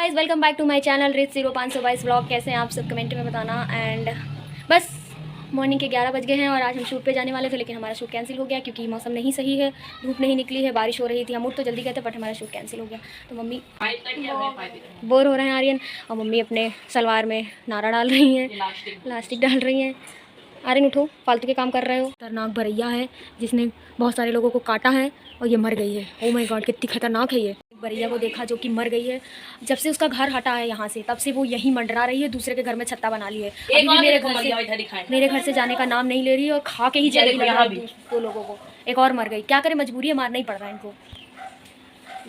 Guys welcome back to my channel rich 0522 vlog. कैसे हैं आप सब कमेंट में बताना। एंड बस मॉर्निंग के 11 बज गए हैं और आज हम शूट पे जाने वाले थे, लेकिन हमारा शूट कैंसिल हो गया क्योंकि मौसम नहीं सही है, धूप नहीं निकली है, बारिश हो रही थी। हम उठ तो जल्दी गए थे बट हमारा शूट कैंसिल हो गया। तो मम्मी बोर हो रहे हैं आर्यन, और मम्मी अपने सलवार में नारा डाल रही हैं, इलास्टिक डाल रही हैं। आर्यन उठो, फालतू के काम कर रहे हो। खतरनाक भरैया है जिसने बहुत सारे लोगों को काटा है और ये मर गई है। ओह माय गॉड, कितनी खतरनाक है ये। भरैया को देखा जो कि मर गई है। जब से उसका घर हटा है यहाँ से, तब से वो यहीं मंडरा रही है, दूसरे के घर में छत्ता बना ली है। अभी भी मेरे घर से जाने का नाम नहीं ले रही है और खा के ही चली दो लोगों को। एक और मर गई। क्या करे, मजबूरी है, मारना ही पड़ रहा है इनको,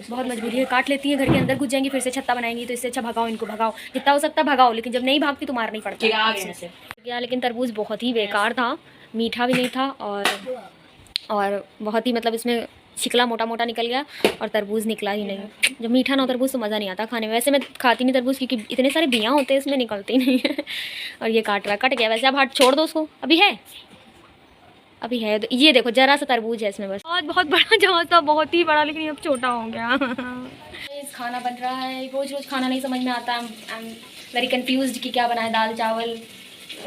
बहुत मजबूरी है। काट लेती है, घर के अंदर घुस जाएंगी, फिर से छत्ता बनाएंगी। तो इससे अच्छा भगाओ इनको, भगाओ जितना हो सकता भगाओ, लेकिन जब नहीं भागती तो मारना ही पड़ता है। लेकिन तरबूज बहुत ही बेकार था, मीठा भी नहीं था और बहुत ही मतलब इसमें छिकला मोटा मोटा निकल गया और तरबूज निकला ही नहीं। जब मीठा ना हो तरबूज तो मज़ा नहीं आता खाने में। वैसे मैं खाती नहीं तरबूज क्योंकि इतने सारे बियाँ होते हैं, इसमें निकलती नहीं है। और ये कट गया। वैसे आप हाथ छोड़ दो उसको, अभी है तो ये देखो जरा सा तरबूज है इसमें बस। और बहुत बड़ा जहाज था, बहुत ही बड़ा, लेकिन अब छोटा हो गया। खाना बन रहा है, रोज़ खाना नहीं समझ में आता। आई एम वेरी कन्फ्यूज कि क्या बनाए, दाल चावल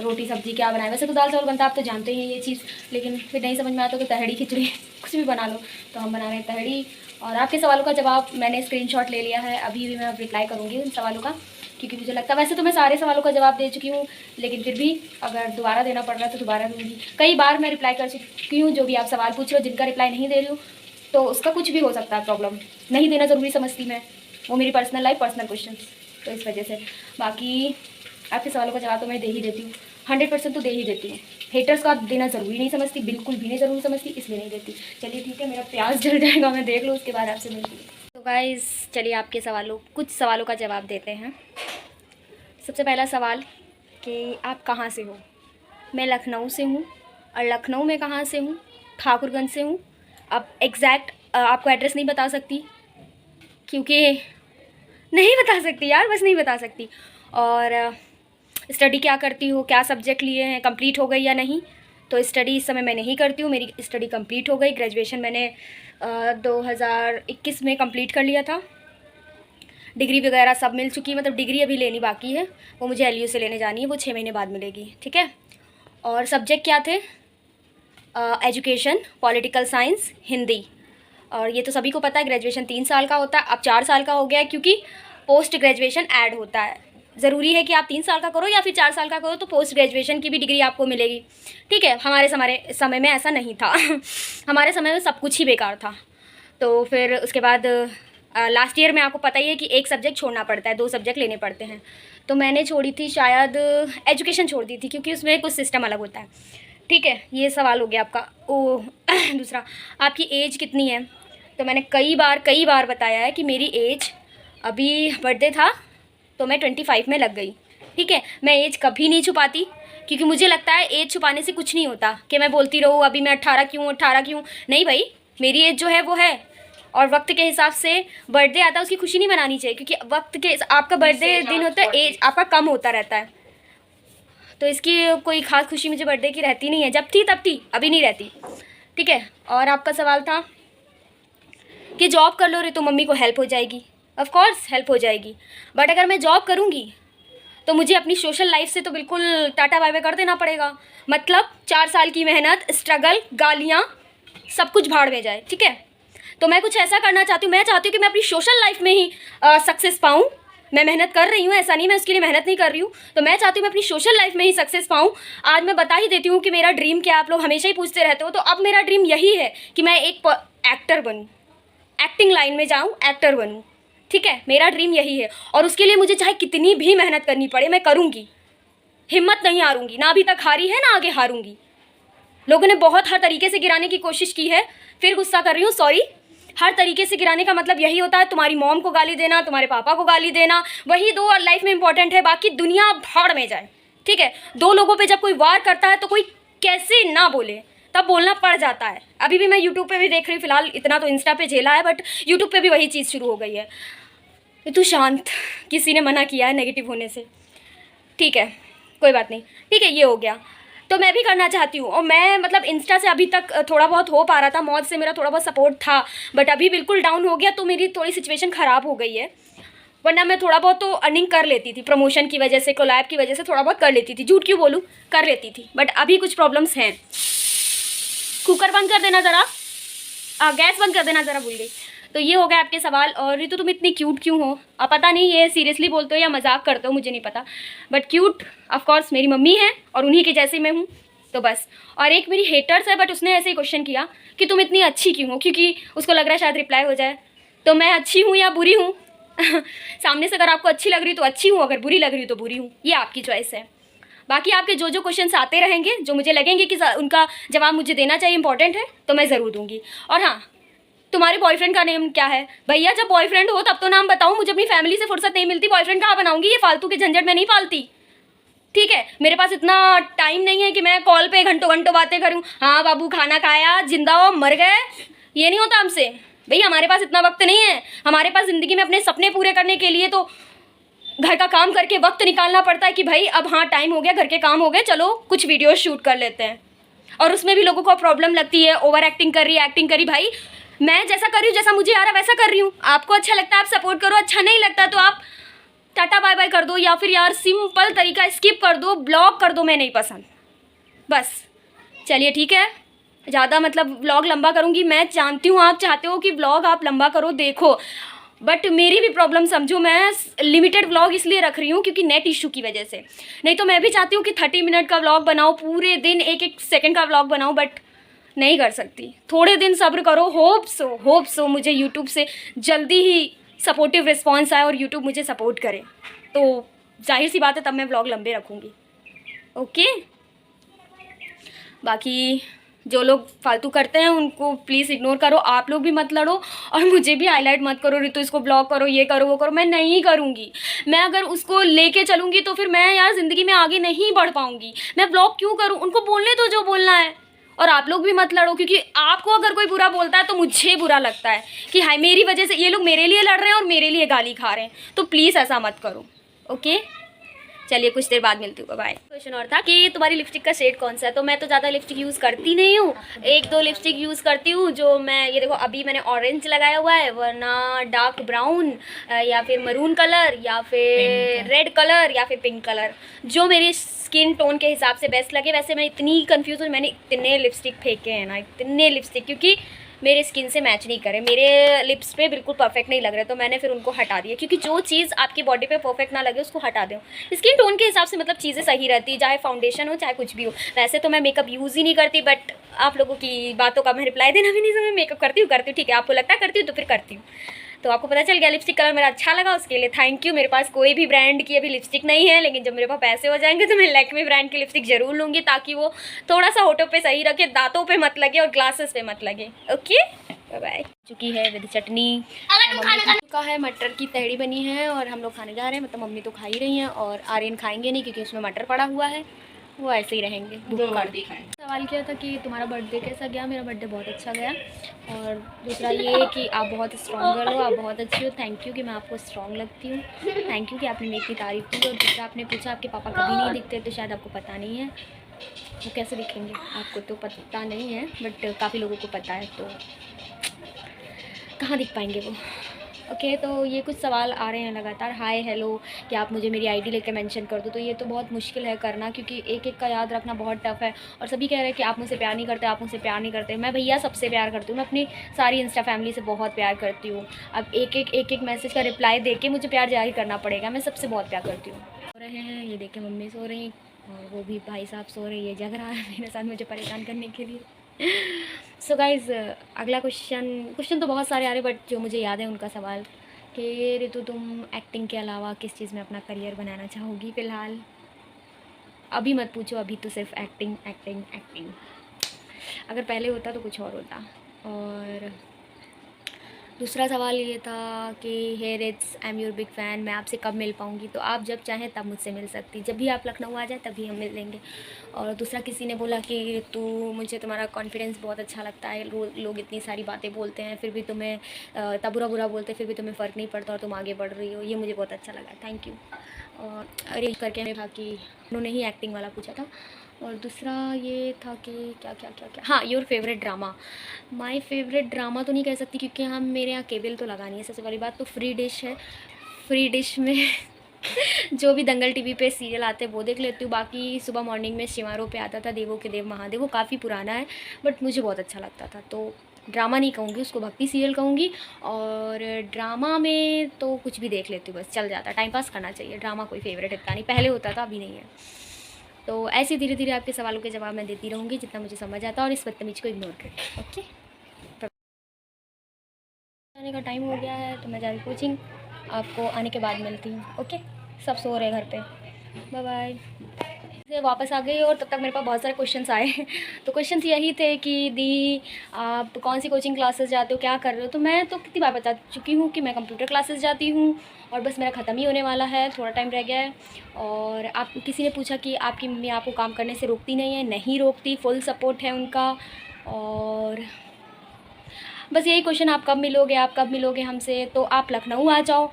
रोटी सब्जी क्या बनाए। वैसे तो दाल चावल बनता है, आप तो जानते ही हैं ये चीज़, लेकिन फिर नहीं समझ में आता कि तहड़ी खिचड़ी कुछ भी बना लो। तो हम बना रहे हैं तहड़ी। और आपके सवालों का जवाब मैंने स्क्रीनशॉट ले लिया है, अभी भी मैं रिप्लाई करूँगी उन सवालों का, क्योंकि मुझे लगता है वैसे तो मैं सारे सवालों का जवाब दे चुकी हूँ, लेकिन फिर भी अगर दोबारा देना पड़ रहा है तो दोबारा दूँगी। कई बार मैं रिप्लाई कर चुकी हूँ, जो भी आप सवाल पूछ रहे हो, जिनका रिप्लाई नहीं दे रही हूँ तो उसका कुछ भी हो सकता है प्रॉब्लम, नहीं देना ज़रूरी समझती मैं, वो मेरी पर्सनल लाइफ पर्सनल क्वेश्चन, तो इस वजह से। बाकी आपके सवालों का जवाब तो मैं दे ही देती हूँ, 100% तो दे ही देती हूँ। हेटर्स का देना ज़रूरी नहीं समझती, बिल्कुल भी नहीं ज़रूरी समझती, इसलिए नहीं देती। चलिए ठीक है, मेरा प्याज जल जाएगा, मैं देख लूँ, उसके बाद आपसे मिलती हूँ। तो गाइस चलिए आपके कुछ सवालों का जवाब देते हैं। सबसे पहला सवाल कि आप कहाँ से हो। मैं लखनऊ से हूँ। और लखनऊ में कहाँ से हूँ? ठाकुरगंज से हूँ। अब एग्जैक्ट आपको एड्रेस नहीं बता सकती क्योंकि नहीं बता सकती यार, बस नहीं बता सकती। और स्टडी क्या करती हो, क्या सब्जेक्ट लिए हैं, कंप्लीट हो गई या नहीं? तो स्टडी इस समय मैं नहीं करती हूँ, मेरी स्टडी कंप्लीट हो गई। ग्रेजुएशन मैंने 2021 में कंप्लीट कर लिया था। डिग्री वगैरह सब मिल चुकी है, मतलब डिग्री अभी लेनी बाकी है, वो मुझे LU से लेने जानी है, वो 6 महीने बाद मिलेगी। ठीक है। और सब्जेक्ट क्या थे? Education, political science, Hindi. और ये तो सभी को पता है, ग्रेजुएशन 3 साल का होता है, अब 4 साल का हो गया है क्योंकि पोस्ट ग्रेजुएशन ऐड होता है। ज़रूरी है कि आप 3 साल का करो या फिर 4 साल का करो तो पोस्ट ग्रेजुएशन की भी डिग्री आपको मिलेगी। ठीक है। हमारे समय में ऐसा नहीं था। हमारे समय में सब कुछ ही बेकार था। तो फिर उसके बाद लास्ट ईयर में आपको पता ही है कि एक सब्जेक्ट छोड़ना पड़ता है, 2 सब्जेक्ट लेने पड़ते हैं। तो मैंने छोड़ी थी शायद एजुकेशन छोड़ दी थी क्योंकि उसमें कुछ सिस्टम अलग होता है। ठीक है, ये सवाल हो गया आपका। दूसरा, आपकी एज कितनी है? तो मैंने कई बार बताया है कि मेरी एज, अभी बर्थडे था तो मैं 25 में लग गई। ठीक है। मैं एज कभी नहीं छुपाती क्योंकि मुझे लगता है एज छुपाने से कुछ नहीं होता कि मैं बोलती रहूँ अभी मैं 18 क्यों। नहीं भाई, मेरी एज जो है वो है, और वक्त के हिसाब से बर्थडे आता है उसकी खुशी नहीं मनानी चाहिए क्योंकि वक्त के आपका बर्थडे दिन होता है, एज आपका कम होता रहता है, तो इसकी कोई ख़ास खुशी मुझे बर्थडे की रहती नहीं है। जब थी तब थी, अभी नहीं रहती। ठीक है। और आपका सवाल था कि जॉब कर लो रे तो मम्मी को हेल्प हो जाएगी। ऑफ कोर्स हेल्प हो जाएगी, बट अगर मैं जॉब करूँगी तो मुझे अपनी सोशल लाइफ से तो बिल्कुल टाटा बाय बाय कर देना पड़ेगा। मतलब 4 साल की मेहनत, स्ट्रगल, गालियाँ, सब कुछ भाड़ में जाए। ठीक है। तो मैं कुछ ऐसा करना चाहती हूँ, मैं चाहती हूँ कि मैं अपनी सोशल लाइफ में ही सक्सेस पाऊँ। मैं मेहनत कर रही हूँ, ऐसा नहीं मैं उसके लिए मेहनत नहीं कर रही हूँ, तो मैं चाहती हूँ मैं अपनी सोशल लाइफ में ही सक्सेस पाऊँ। आज मैं बता ही देती हूँ कि मेरा ड्रीम क्या है। आप लोग हमेशा ही पूछते रहते हो, तो अब मेरा ड्रीम यही है कि मैं एक एक्टर बनूँ, एक्टिंग लाइन में जाऊँ, एक्टर बनूँ। ठीक है। मेरा ड्रीम यही है और उसके लिए मुझे चाहे कितनी भी मेहनत करनी पड़े मैं करूँगी, हिम्मत नहीं हारूँगी, ना अभी तक हारी है ना आगे हारूँगी। लोगों ने बहुत हर तरीके से गिराने की कोशिश की है, फिर गुस्सा कर रही हूँ, सॉरी। हर तरीके से गिराने का मतलब यही होता है, तुम्हारी मॉम को गाली देना, तुम्हारे पापा को गाली देना, वही 2 लाइफ में इंपॉर्टेंट है, बाकी दुनिया भाड़ में जाए। ठीक है। 2 लोगों पे जब कोई वार करता है तो कोई कैसे ना बोले, तब बोलना पड़ जाता है। अभी भी मैं यूट्यूब पे भी देख रही हूँ, फिलहाल इतना तो इंस्टा पे झेला है, बट यूट्यूब पे भी वही चीज़ शुरू हो गई है। तू शांत, किसी ने मना किया है नेगेटिव होने से। ठीक है, कोई बात नहीं। ठीक है, ये हो गया। तो मैं भी करना चाहती हूँ, और मैं मतलब इंस्टा से अभी तक थोड़ा बहुत हो पा रहा था, मौज से मेरा थोड़ा बहुत सपोर्ट था, बट अभी बिल्कुल डाउन हो गया, तो मेरी थोड़ी सिचुएशन ख़राब हो गई है। वरना मैं थोड़ा बहुत तो अर्निंग कर लेती थी, प्रमोशन की वजह से, कोलैब की वजह से थोड़ा बहुत कर लेती थी, झूठ क्यों बोलूँ, कर लेती थी। बट अभी कुछ प्रॉब्लम्स हैं। कुकर बंद कर देना ज़रा, गैस बंद कर देना ज़रा, भूल गई। तो ये हो गया आपके सवाल। और रितु तुम इतनी क्यूट क्यों हो? अब पता नहीं ये सीरियसली बोलते हो या मजाक करते हो, मुझे नहीं पता, बट क्यूट ऑफकोर्स मेरी मम्मी है और उन्हीं के जैसे मैं हूँ, तो बस। और एक मेरी हेटर्स है, बट उसने ऐसे ही क्वेश्चन किया कि तुम इतनी अच्छी क्यों हो, क्योंकि उसको लग रहा है शायद रिप्लाई हो जाए। तो मैं अच्छी हूँ या बुरी हूँ? सामने से अगर आपको अच्छी लग रही तो अच्छी हूँ, अगर बुरी लग रही तो बुरी हूँ, ये आपकी चॉइस है। बाकी आपके जो जो क्वेश्चंस आते रहेंगे, जो मुझे लगेंगे कि उनका जवाब मुझे देना चाहिए, इंपॉर्टेंट है, तो मैं ज़रूर दूंगी। और हाँ, तुम्हारे बॉयफ्रेंड का नेम क्या है? भैया जब बॉयफ्रेंड हो तब तो नाम बताओ, मुझे अपनी फैमिली से फुर्सत नहीं मिलती, बॉयफ्रेंड कहाँ बनाऊंगी? ये फालतू के झंझट में नहीं पालती, ठीक है? मेरे पास इतना टाइम नहीं है कि मैं कॉल पे घंटों घंटों बातें करूँ। हाँ बाबू खाना खाया, जिंदा हो, मर गए, ये नहीं होता हमसे भैया, हमारे पास इतना वक्त नहीं है। हमारे पास ज़िंदगी में अपने सपने पूरे करने के लिए तो घर का काम करके वक्त निकालना पड़ता है कि भाई अब हाँ टाइम हो गया, घर के काम हो गए, चलो कुछ वीडियो शूट कर लेते हैं। और उसमें भी लोगों को प्रॉब्लम लगती है, ओवर एक्टिंग कर रही है, एक्टिंग करी। भाई मैं जैसा कर रही हूँ, जैसा मुझे आ रहा है वैसा कर रही हूँ। आपको अच्छा लगता है आप सपोर्ट करो, अच्छा नहीं लगता तो आप टाटा बाय बाय कर दो, या फिर यार सिंपल तरीका स्किप कर दो, ब्लॉक कर दो, मैं नहीं पसंद, बस। चलिए ठीक है, ज़्यादा मतलब व्लॉग लंबा करूँगी, मैं जानती हूँ आप चाहते हो कि व्लॉग आप लंबा करो, देखो, बट मेरी भी प्रॉब्लम समझो। मैं लिमिटेड व्लॉग इसलिए रख रही हूँ क्योंकि नेट इशू की वजह से, नहीं तो मैं भी चाहती हूँ कि 30 मिनट का व्लॉग बनाओ, पूरे दिन एक एक सेकंड का व्लॉग बनाओ, बट नहीं कर सकती। थोड़े दिन सब्र करो, होप सो मुझे यूट्यूब से जल्दी ही सपोर्टिव रिस्पॉन्स आए और यूट्यूब मुझे सपोर्ट करे, तो जाहिर सी बात है तब मैं व्लॉग लंबे रखूँगी। ओके, बाकी जो लोग फालतू करते हैं उनको प्लीज़ इग्नोर करो, आप लोग भी मत लड़ो, और मुझे भी हाईलाइट मत करो, रितु इसको ब्लॉक करो, ये करो वो करो, मैं नहीं करूँगी। मैं अगर उसको लेके चलूँगी तो फिर मैं यार ज़िंदगी में आगे नहीं बढ़ पाऊँगी। मैं ब्लॉक क्यों करूँ? उनको बोलने दो जो बोलना है, और आप लोग भी मत लड़ो, क्योंकि आपको अगर कोई बुरा बोलता है तो मुझे बुरा लगता है कि हाय मेरी वजह से ये लोग मेरे लिए लड़ रहे हैं और मेरे लिए गाली खा रहे हैं, तो प्लीज़ ऐसा मत करो। ओके, चलिए कुछ देर बाद मिलती हूँ, बाय। क्वेश्चन और था कि तुम्हारी लिपस्टिक का शेड कौन सा है, तो मैं तो ज़्यादा लिपस्टिक यूज़ करती नहीं हूँ, एक दो लिपस्टिक यूज़ करती हूँ, जो मैं ये देखो अभी मैंने ऑरेंज लगाया हुआ है, वरना डार्क ब्राउन या फिर मरून कलर या फिर रेड कलर या फिर पिंक कलर, जो मेरी स्किन टोन के हिसाब से बेस्ट लगे। वैसे मैं इतनी कन्फ्यूज़ हूँ, मैंने इतने लिपस्टिक फेंके हैं ना, इतने लिपस्टिक, क्योंकि मेरे स्किन से मैच नहीं करे, मेरे लिप्स पे बिल्कुल परफेक्ट नहीं लग रहे, तो मैंने फिर उनको हटा दिया, क्योंकि जो चीज़ आपकी बॉडी पे परफेक्ट ना लगे उसको हटा दो। स्किन टोन के हिसाब से मतलब चीज़ें सही रहती है, चाहे फाउंडेशन हो चाहे कुछ भी हो। वैसे तो मैं मेकअप यूज़ ही नहीं करती, बट आप लोगों की बातों का मैं रिप्लाई देना भी नहीं समझ, मेकअप करती हूँ ठीक है, आपको लगता है करती हूँ तो फिर करती हूँ। तो आपको पता चल गया लिपस्टिक कलर मेरा अच्छा लगा, उसके लिए थैंक यू। मेरे पास कोई भी ब्रांड की अभी लिपस्टिक नहीं है, लेकिन जब मेरे पास पैसे हो जाएंगे तो मैं लैक्मे ब्रांड की लिपस्टिक ज़रूर लूँगी, ताकि वो थोड़ा सा होठों पे सही रखे, दांतों पे मत लगे और ग्लासेस पे मत लगे। Okay bye bye. चुकी है विद चटनी, चुका है, मटर की तहड़ी बनी है और हम लोग खाने जा रहे हैं, मतलब मम्मी तो खा ही रही हैं और आर्यन खाएंगे नहीं क्योंकि उसमें मटर पड़ा हुआ है, वो ऐसे ही रहेंगे। सवाल किया था कि तुम्हारा बर्थडे कैसा गया? मेरा बर्थडे बहुत अच्छा गया। और दूसरा ये कि आप बहुत स्ट्रॉन्ग गर्ल हो, आप बहुत अच्छी हो, थैंक यू कि मैं आपको स्ट्रॉन्ग लगती हूँ, थैंक यू कि आपने मेरी इतनी तारीफ़ की। और दूसरा आपने पूछा आपके पापा कभी नहीं दिखते, तो शायद आपको पता नहीं है, वो कैसे दिखेंगे आपको तो पता नहीं है, बट काफ़ी लोगों को पता है, तो कहाँ दिख पाएंगे वो। ओके, तो ये कुछ सवाल आ रहे हैं लगातार, हाय हेलो, कि आप मुझे मेरी आईडी लेकर मेंशन कर दो, तो ये तो बहुत मुश्किल है करना, क्योंकि एक एक का याद रखना बहुत टफ है। और सभी कह रहे हैं कि आप मुझसे प्यार नहीं करते, आप मुझसे प्यार नहीं करते। मैं भैया सबसे प्यार करती हूँ, मैं अपनी सारी इंस्टा फैमिली से बहुत प्यार करती हूँ। अब एक मैसेज का रिप्लाई दे के मुझे प्यार जाहिर करना पड़ेगा, मैं सबसे बहुत प्यार करती हूँ। सो रहे हैं, ये देखें मम्मी सो रही, और वो भी भाई साहब सो रहे, ये जग रहा है मेरे साथ मुझे परेशान करने के लिए। सो गाइज़, अगला क्वेश्चन तो बहुत सारे आ रहे, बट जो मुझे याद है उनका सवाल कि रितु तुम एक्टिंग के अलावा किस चीज़ में अपना करियर बनाना चाहोगी फ़िलहाल? अभी मत पूछो, अभी तो सिर्फ एक्टिंग एक्टिंग एक्टिंग। अगर पहले होता तो कुछ और होता। और दूसरा सवाल ये था कि hey Rits, I am your big fan, मैं आपसे कब मिल पाऊँगी? तो आप जब चाहें तब मुझसे मिल सकती, जब भी आप लखनऊ आ जाए तभी हम मिल लेंगे। और दूसरा किसी ने बोला कि तू, मुझे तुम्हारा कॉन्फिडेंस बहुत अच्छा लगता है, लोग इतनी सारी बातें बोलते हैं फिर भी तुम्हें इतना बुरा बोलते हैं फिर भी तुम्हें फ़र्क नहीं पड़ता और तुम आगे बढ़ रही हो, ये मुझे बहुत अच्छा लगा, थैंक यू। और अरे करके हमें था कि उन्होंने ही एक्टिंग वाला पूछा था। और दूसरा ये था कि क्या क्या क्या क्या हाँ, your favourite drama. My favourite drama तो नहीं कह सकती, क्योंकि हम मेरे यहाँ केबल तो लगा नहीं है, सबसे पहली बात तो फ्री डिश है, फ्री डिश में जो भी दंगल टीवी पे सीरियल आते हैं वो देख लेती हूँ। बाकी सुबह मॉर्निंग में शिमारो पे आता था देवों के देव महादेव, वो काफ़ी पुराना है बट मुझे बहुत अच्छा लगता था। तो ड्रामा नहीं कहूँगी उसको, भक्ति सीरियल कहूँगी। और ड्रामा में तो कुछ भी देख लेती हूँ, बस चल जाता, टाइम पास करना चाहिए। ड्रामा कोई फेवरेट इतना नहीं, पहले होता था अभी नहीं है। तो ऐसे धीरे धीरे आपके सवालों के जवाब मैं देती रहूँगी जितना मुझे समझ आता है, और इस बदतमीज को इग्नोर करके। ओके, आने का टाइम हो गया है तो मैं जा रही कोचिंग, आपको आने के बाद मिलती हूँ। ओके, सब सो रहे हैं घर पे, बाय बाय। से वापस आ गई और तब तक मेरे पास बहुत सारे क्वेश्चंस आए। तो क्वेश्चंस यही थे कि दी आप कौन सी कोचिंग क्लासेस जाते हो, क्या कर रहे हो। तो मैं तो कितनी बार बता चुकी हूँ कि मैं कंप्यूटर क्लासेस जाती हूँ और बस मेरा ख़त्म ही होने वाला है, थोड़ा टाइम रह गया है। और आप किसी ने पूछा कि आपकी मम्मी आपको काम करने से रोकती नहीं है, नहीं रोकती, फुल सपोर्ट है उनका। और बस यही क्वेश्चन, आप कब मिलोगे, आप कब मिलोगे हमसे। तो आप लखनऊ आ जाओ,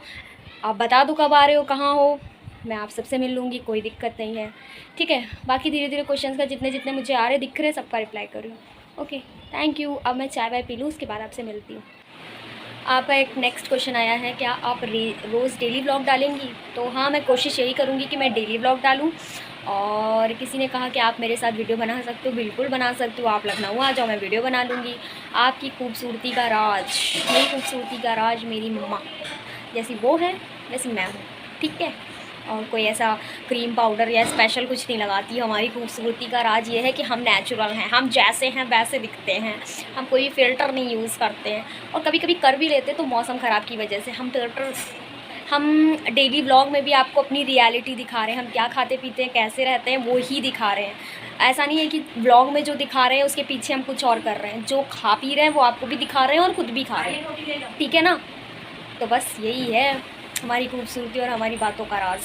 आप बता दो कब आ रहे हो, कहाँ हो, मैं आप सबसे मिल लूँगी, कोई दिक्कत नहीं है, ठीक है। बाकी धीरे धीरे क्वेश्चंस का जितने जितने मुझे आ रहे दिख रहे सबका रिप्लाई कर रही हूँ। Okay, thank you. अब मैं चाय वाय पी लूँ, उसके बाद आपसे मिलती हूँ। आपका एक नेक्स्ट क्वेश्चन आया है, क्या आप रोज़ डेली व्लॉग डालेंगी। तो हाँ, मैं कोशिश यही करूँगी कि मैं डेली व्लॉग डालूँ। और किसी ने कहा कि आप मेरे साथ वीडियो बना सकते हो, बिल्कुल बना सकते हो, आप लखनऊ आ जाओ, मैं वीडियो बना लूँगी। आपकी खूबसूरती का राज, मेरी खूबसूरती का राज मेरी मम्मा जैसी वो है वैसी मैं हूँ, ठीक है। और कोई ऐसा क्रीम पाउडर या स्पेशल कुछ नहीं लगाती। हमारी खूबसूरती का राज ये है कि हम नेचुरल हैं, हम जैसे हैं वैसे दिखते हैं, हम कोई फ़िल्टर नहीं यूज़ करते हैं। और कभी कभी कर भी लेते तो मौसम ख़राब की वजह से हम डेली व्लॉग में भी आपको अपनी रियलिटी दिखा रहे हैं, हम क्या खाते पीते हैं, कैसे रहते हैं, वो ही दिखा रहे हैं। ऐसा नहीं है कि व्लॉग में जो दिखा रहे हैं उसके पीछे हम कुछ और कर रहे हैं। जो खा पी रहे हैं वो आपको भी दिखा रहे हैं और ख़ुद भी खा रहे हैं, ठीक है ना। तो बस यही है हमारी खूबसूरती और हमारी बातों का राज।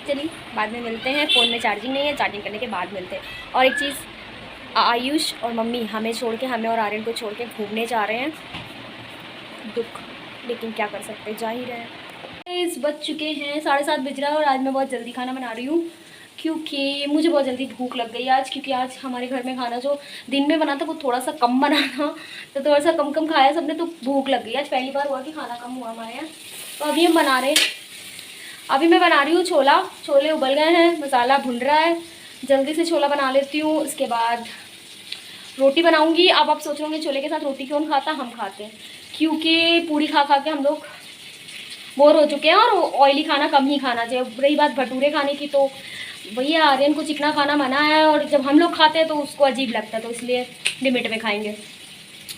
चलिए बाद में मिलते हैं, फ़ोन में चार्जिंग नहीं है, चार्जिंग करने के बाद मिलते हैं। और एक चीज़, आयुष और मम्मी हमें छोड़ के, हमें और आर्यन को छोड़ के घूमने जा रहे हैं, दुख, लेकिन क्या कर सकते हैं, जा ही रहे हैं। इस बज चुके हैं 7:30 बज रहा है और आज मैं बहुत जल्दी खाना बना रही हूँ क्योंकि मुझे बहुत जल्दी भूख लग गई आज। क्योंकि आज हमारे घर में खाना जो दिन में बना था वो थोड़ा सा कम बना था, तो थोड़ा सा कम कम खाया सबने, तो भूख लग गई। आज पहली बार हुआ कि खाना कम हुआ हमारे यहाँ। तो अभी हम बना रहे हैं, अभी मैं बना रही हूँ छोला। छोले उबल गए हैं, मसाला भुन रहा है, जल्दी से छोला बना लेती हूँ, उसके बाद रोटी बनाऊँगी। अब आप सोच रहे छोले के साथ रोटी कौन खाता, हम खाते हैं क्योंकि पूड़ी खा खा के हम लोग बोर हो चुके हैं और ऑयली खाना कम ही खाना चाहिए। रही बात भटूरे खाने की, तो भैया आर्यन को चिकना खाना मना है और जब हम लोग खाते हैं तो उसको अजीब लगता है, तो इसलिए लिमिट में खाएंगे,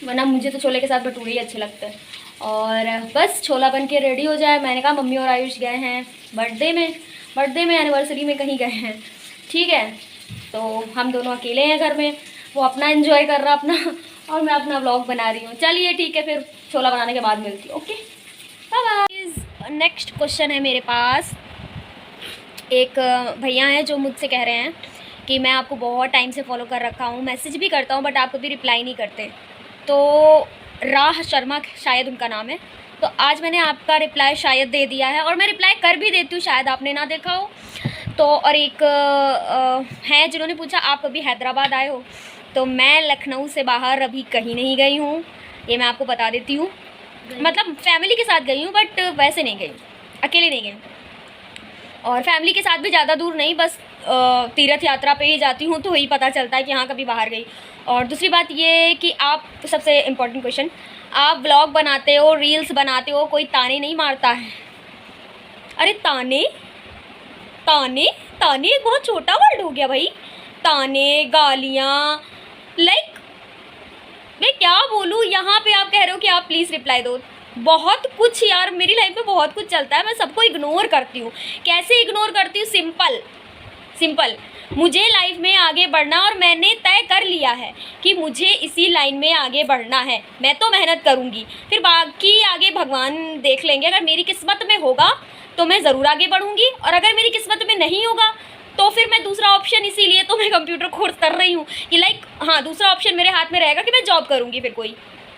वरना मुझे तो छोले के साथ भटूरे ही अच्छे लगते हैं। और बस छोला बन के रेडी हो जाए। मैंने कहा मम्मी और आयुष गए हैं बर्थडे में एनिवर्सरी में कहीं गए हैं, ठीक है। तो हम दोनों अकेले हैं घर में, वो अपना एंजॉय कर रहा अपना और मैं अपना व्लॉग बना रही हूँ। चलिए ठीक है, फिर छोला बनाने के बाद मिलती हूँ। Okay, bye bye. Next question है मेरे पास, एक भैया हैं जो मुझसे कह रहे हैं कि मैं आपको बहुत टाइम से फॉलो कर रखा हूँ, मैसेज भी करता हूँ बट आप कभी रिप्लाई नहीं करते। तो राह शर्मा शायद उनका नाम है। तो आज मैंने आपका रिप्लाई शायद दे दिया है और मैं रिप्लाई कर भी देती हूँ, शायद आपने ना देखा हो। तो और एक हैं जिन्होंने पूछा आप कभी हैदराबाद आए हो। तो मैं लखनऊ से बाहर अभी कहीं नहीं गई हूँ, ये मैं आपको बता देती हूँ। मतलब फैमिली के साथ गई हूँ बट वैसे नहीं गई, अकेले नहीं गई। और फैमिली के साथ भी ज़्यादा दूर नहीं, बस तीर्थ यात्रा पे ही जाती हूँ, तो वही पता चलता है कि हाँ कभी बाहर गई। और दूसरी बात ये कि आप, सबसे इम्पोर्टेंट क्वेश्चन, आप ब्लॉग बनाते हो, रील्स बनाते हो, कोई ताने नहीं मारता है। अरे ताने ताने ताने एक बहुत छोटा वर्ड हो गया भाई। ताने, गालियाँ, लाइक मैं क्या बोलूँ। यहाँ पे आप कह रहे हो कि आप प्लीज़ रिप्लाई दो। बहुत कुछ यार, मेरी लाइफ में बहुत कुछ चलता है, मैं सबको इग्नोर करती हूँ। कैसे इग्नोर करती हूँ? सिंपल मुझे लाइफ में आगे बढ़ना, और मैंने तय कर लिया है कि मुझे इसी लाइन में आगे बढ़ना है। मैं तो मेहनत करूँगी, फिर बाकी आगे भगवान देख लेंगे। अगर मेरी किस्मत में होगा तो मैं ज़रूर आगे बढ़ूँगी, और अगर मेरी किस्मत में नहीं होगा तो फिर मैं दूसरा ऑप्शन, इसीलिए तो मैं कंप्यूटर कोर्स कर रही हूँ कि हाँ दूसरा ऑप्शन मेरे हाथ में रहेगा कि मैं जॉब करूँगी फिर कोई,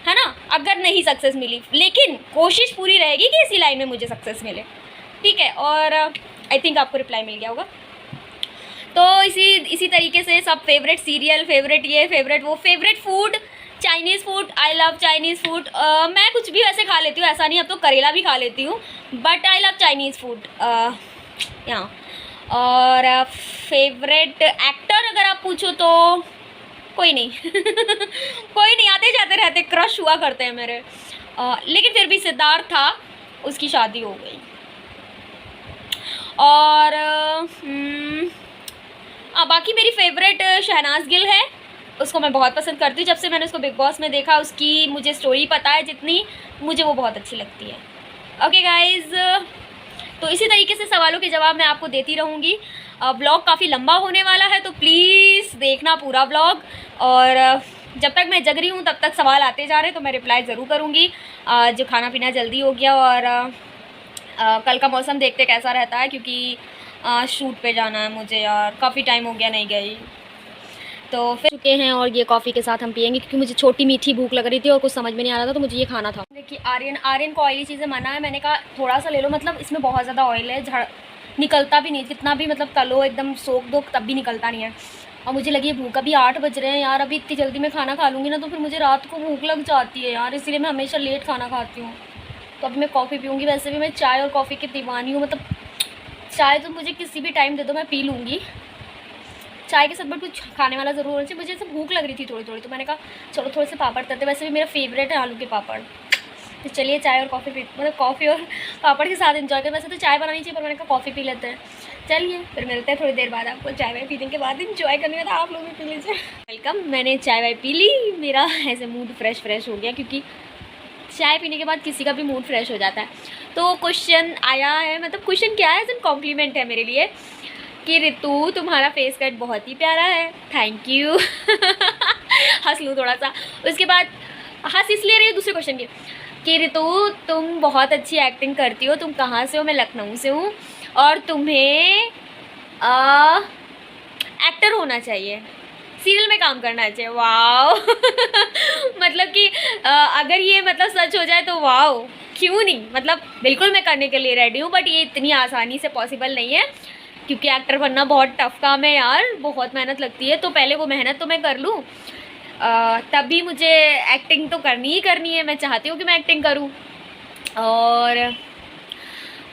है ना, अगर नहीं सक्सेस मिली। लेकिन कोशिश पूरी रहेगी कि इसी लाइन में मुझे सक्सेस मिले, ठीक है। और आई थिंक आपको रिप्लाई मिल गया होगा। तो इसी तरीके से सब फेवरेट सीरियल, फेवरेट ये, फेवरेट वो, favourite food, Chinese food, I love Chinese food. मैं कुछ भी वैसे खा लेती हूँ, ऐसा नहीं, अब तो करेला भी खा लेती हूँ, but I love Chinese food. यहाँ और फेवरेट एक्टर अगर आप पूछो तो कोई नहीं कोई नहीं, आते जाते रहते, क्रश हुआ करते हैं मेरे। लेकिन फिर भी सिद्धार्थ था, उसकी शादी हो गई। और बाकी मेरी फेवरेट शहनाज गिल है, उसको मैं बहुत पसंद करती हूँ। जब से मैंने उसको बिग बॉस में देखा, उसकी मुझे स्टोरी पता है जितनी, मुझे वो बहुत अच्छी लगती है। ओके गाइज़, तो इसी तरीके से सवालों के जवाब मैं आपको देती रहूँगी। ब्लॉग काफ़ी लंबा होने वाला है, तो प्लीज़ देखना पूरा ब्लॉग। और जब तक मैं जग रही हूँ तब तक सवाल आते जा रहे हैं, तो मैं रिप्लाई ज़रूर करूँगी। जो खाना पीना जल्दी हो गया, और कल का मौसम देखते कैसा रहता है, क्योंकि शूट पे जाना है मुझे यार, काफ़ी टाइम हो गया नहीं गई। तो फिर चुके हैं, और ये कॉफ़ी के साथ हम पियेंगे, क्योंकि मुझे छोटी मीठी भूख लग रही थी और कुछ समझ में नहीं आ रहा था, तो मुझे ये खाना था। देखिए आर्यन को ऑयली चीज़ें मना है, मैंने कहा थोड़ा सा ले लो, मतलब इसमें बहुत ज़्यादा ऑयल है, निकलता भी नहीं, कितना भी मतलब तलो एकदम सोख दो तब भी निकलता नहीं है। और मुझे लगी भूख, अभी 8 बज रहे हैं यार, अभी इतनी जल्दी मैं खाना खा लूँगी ना तो फिर मुझे रात को भूख लग जाती है यार, इसलिए मैं हमेशा लेट खाना खाती हूँ। तो अभी मैं कॉफ़ी पीऊँगी। वैसे भी मैं चाय और कॉफ़ी की दीवानी हूँ, मतलब चाय तो मुझे किसी भी टाइम दे दो मैं पी लूँगी, चाय के साथ बट कुछ खाने वाला ज़रूर होना चाहिए। मुझे ऐसे भूख लग रही थी थोड़ी थोड़ी, तो मैंने कहा चलो थोड़े से पापड़ तलते, वैसे भी मेरा फेवरेट है आलू के पापड़। तो चलिए चाय और कॉफ़ी पी, मतलब कॉफ़ी और पापड़ के साथ एंजॉय करें। वैसे तो चाय बनानी चाहिए, पर मैंने कहा कॉफ़ी पी लेते हैं। चलिए फिर मिलते हैं थोड़ी देर बाद आपको। चाय वाय पीने के बाद एंजॉय करने में, तो आप लोग भी पी लीजिए। वेलकम, मैंने चाय वाय पी ली, मेरा ऐसे मूड फ्रेश हो गया, क्योंकि चाय पीने के बाद किसी का भी मूड फ्रेश हो जाता है। तो क्वेश्चन आया है, मतलब क्वेश्चन क्या है, एज कॉम्प्लीमेंट है मेरे लिए, कि ऋतु तुम्हारा फेस कट बहुत ही प्यारा है, थैंक यू हंस लूँ थोड़ा सा। उसके बाद हंस इसलिए रही है दूसरे क्वेश्चन की, कि ऋतु तुम बहुत अच्छी एक्टिंग करती हो, तुम कहाँ से हो? मैं लखनऊ से हूँ, और तुम्हें एक्टर होना चाहिए, सीरियल में काम करना चाहिए। वाओ मतलब कि अगर ये मतलब सच हो जाए तो वाओ, क्यों नहीं, मतलब बिल्कुल मैं करने के लिए रेडी हूँ, बट ये इतनी आसानी से पॉसिबल नहीं है, क्योंकि एक्टर बनना बहुत टफ काम है यार, बहुत मेहनत लगती है। तो पहले वो मेहनत तो मैं कर लूँ, तभी मुझे एक्टिंग तो करनी ही करनी है। मैं चाहती हूँ कि मैं एक्टिंग करूँ।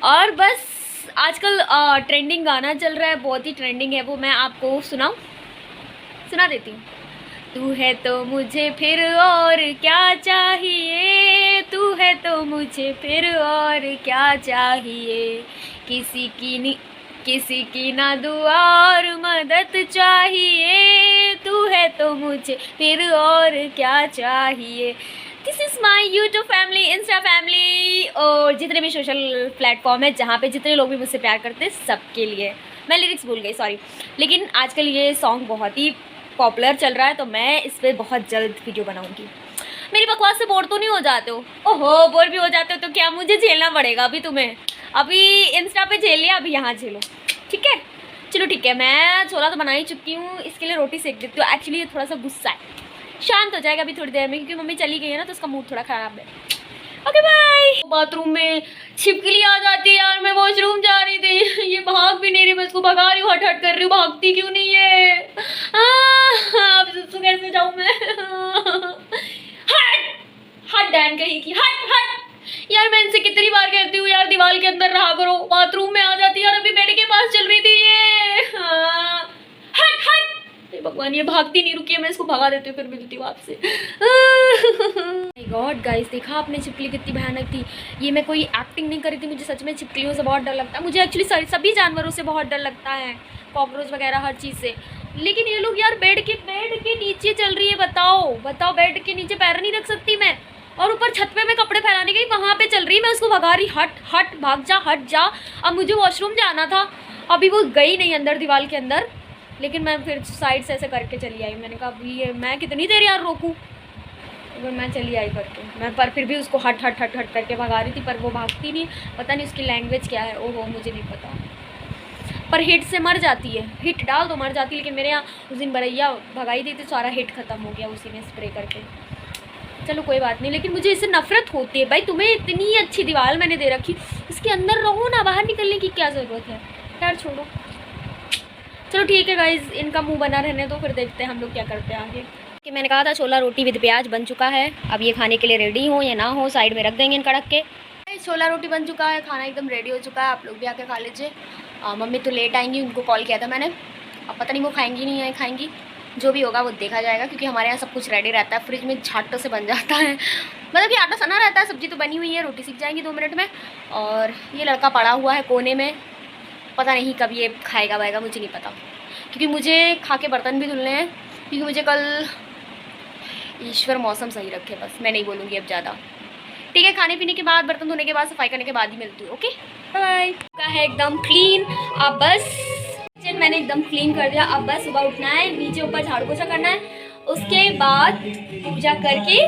और बस आजकल ट्रेंडिंग गाना चल रहा है, बहुत ही ट्रेंडिंग है वो, मैं आपको सुना देती हूँ। तू है तो मुझे फिर और क्या चाहिए, तू है तो मुझे फिर और क्या चाहिए, किसी की ना दुआ और मदद चाहिए, तू है तो मुझे फिर और क्या चाहिए। This is my YouTube family, Insta family, और जितने भी सोशल प्लेटफॉर्म है जहाँ पे जितने लोग भी मुझसे प्यार करते हैं, सबके लिए। मैं लिरिक्स भूल गई, सॉरी, लेकिन आजकल ये सॉन्ग बहुत ही पॉपुलर चल रहा है, तो मैं इस पर बहुत जल्द वीडियो बनाऊँगी। मेरी बकवास से बोर तो नहीं हो जाते हो? ओहो, बोर भी हो जाते हो तो क्या मुझे झेलना पड़ेगा अभी तुम्हें? अभी इंस्टा पे झेल लिया, अभी यहाँ झेलो, ठीक है? चलो ठीक है, मैं छोला तो बना ही चुकी हूँ, इसके लिए रोटी सेक देती हूँ। एक्चुअली ये थोड़ा सा गुस्सा है, शांत हो जाएगा अभी थोड़ी देर में, क्योंकि मम्मी चली गई है ना, तो उसका मूड थोड़ा ख़राब है। Okay bye. बाथरूम में छिपकली आ जाती है यार, मैं वॉशरूम जा रही थी, ये भाग भी नहीं रही, मैं इसको भगा रही हूँ, हट हट कर रही हूँ, भागती क्यों नहीं है? अब तो कैसे जाऊँ मैं? हट हट डैन कहीं की, हट हट यार, मैं इनसे कितनी बार कहती हूँ यार, दीवार के अंदर रहा करो, बाथरूम में आ जाती है, और अभी बेड के पास चल रही थी ये। हट हट, भगवान ये भागती नहीं रुकी है, मैं इसको भगा देती हूँ, फिर मिलती हूँ आपसे। गॉड गाइस, देखा आपने छिपकली कितनी भयानक थी। ये मैं कोई एक्टिंग नहीं करी थी, मुझे सच में छिपकलियों से बहुत डर लगता है। मुझे एक्चुअली सभी जानवरों से बहुत डर लगता है, कॉकरोच वगैरह हर चीज़ से। लेकिन ये लोग यार बेड के नीचे चल रही है, बताओ बेड के नीचे पैर नहीं रख सकती मैं, और ऊपर छत पे मैं कपड़े फैलाने गई, वहाँ पे चल रही, मैं उसको भगा रही, हट हट भाग जा, हट जा। अब मुझे वॉशरूम जाना था, अभी वो गई नहीं अंदर दीवार के अंदर, लेकिन मैं फिर साइड से ऐसे करके चली आई। मैंने कहा अभी ये मैं कितनी देर यार रोकूं, तो मैं चली आई करके, मैं पर फिर भी उसको हट हट हट हट करके भगा रही थी, पर वो भागती नहीं, पता नहीं उसकी लैंग्वेज क्या है, ओहो मुझे नहीं पता। पर हिट से मर जाती है, हिट डाल तो मर जाती है, लेकिन मेरे यहाँ उस दिन बरैया भगाई दी थी, सारा हिट ख़त्म हो गया उसी में स्प्रे करके। चलो कोई बात नहीं, लेकिन मुझे इससे नफरत होती है। भाई तुम्हें इतनी अच्छी दीवार मैंने दे रखी, इसके अंदर रहो ना, बाहर निकलने की क्या ज़रूरत है यार, छोड़ो। चलो ठीक है गाइज़, इनका मुंह बना रहने दो, फिर देखते हैं हम लोग क्या करते हैं आगे। कि मैंने कहा था छोला रोटी विद प्याज बन चुका है। अब ये खाने के लिए रेडी हो या ना हो, साइड में रख देंगे इनका रख के। छोला रोटी बन चुका है, खाना एकदम रेडी हो चुका है। आप लोग भी आके खा लीजिए। मम्मी तो लेट आएंगी, उनको कॉल किया था मैंने। अब पता नहीं वो खाएंगी नहीं है, खाएंगी जो भी होगा वो देखा जाएगा, क्योंकि हमारे यहाँ सब कुछ रेडी रहता है। फ्रिज में झाटों से बन जाता है, मतलब कि आटा सना रहता है। सब्जी तो बनी हुई है, रोटी सीख जाएंगी 2 मिनट में। और ये लड़का पड़ा हुआ है कोने में, पता नहीं कब ये खाएगा वाएगा, मुझे नहीं पता, क्योंकि मुझे खा के बर्तन भी धुलने हैं। क्योंकि मुझे कल ईश्वर मौसम सही रखे, बस मैं नहीं बोलूँगी अब ज़्यादा। ठीक है, खाने पीने के बाद, बर्तन धोने के बाद, सफाई करने के बाद ही मिलती हूँ। Okay bye. का है एकदम क्लीन। अब बस किचन मैंने एकदम क्लीन कर दिया। अब बस सुबह उठना है, नीचे ऊपर झाड़ू पोछा करना है, उसके बाद पूजा करके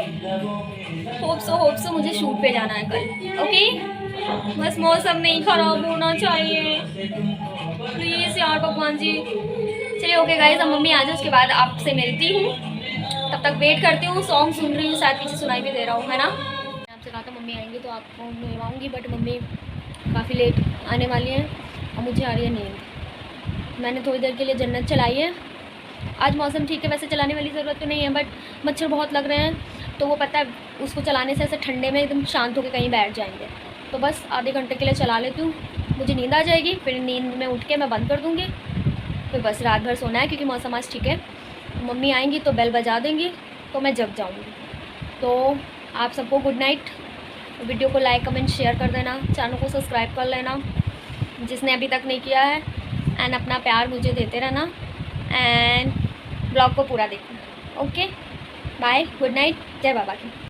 होप सो मुझे शूट पे जाना है कल। ओके, बस मौसम नहीं ख़राब होना चाहिए प्लीज़ यार भगवान जी। चलिए ओके गाइस, अब मम्मी आ जाए उसके बाद आपसे मिलती हूँ। तब तक वेट करती हूँ। सॉन्ग सुन रही हूँ, शायद पीछे सुनाई भी दे रहा हूँ, है ना। मैं आपसे कहा था मम्मी आएंगी तो आपको मिलवाऊँगी, बट मम्मी काफ़ी लेट आने वाली हैं और मुझे आ रही है नींद। मैंने थोड़ी देर के लिए जन्नत चलाई है। आज मौसम ठीक है, वैसे चलाने वाली ज़रूरत तो नहीं है, बट मच्छर बहुत लग रहे हैं, तो वो पता है उसको चलाने से ऐसे ठंडे में एकदम शांत होकर कहीं बैठ जाएंगे। तो बस आधे घंटे के लिए चला लेती हूँ, मुझे नींद आ जाएगी। फिर नींद में उठ के मैं बंद कर दूँगी। फिर बस रात भर सोना है, क्योंकि मौसम आज ठीक है। मम्मी आएंगी तो बेल बजा देंगी तो मैं जग जाऊँगी। तो आप सबको गुड नाइट। वीडियो को लाइक कमेंट शेयर कर देना, चैनल को सब्सक्राइब कर लेना जिसने अभी तक नहीं किया है, एंड अपना प्यार मुझे देते रहना, एंड ब्लॉग को पूरा देखना। ओके बाय, गुड नाइट, जय बाबा की।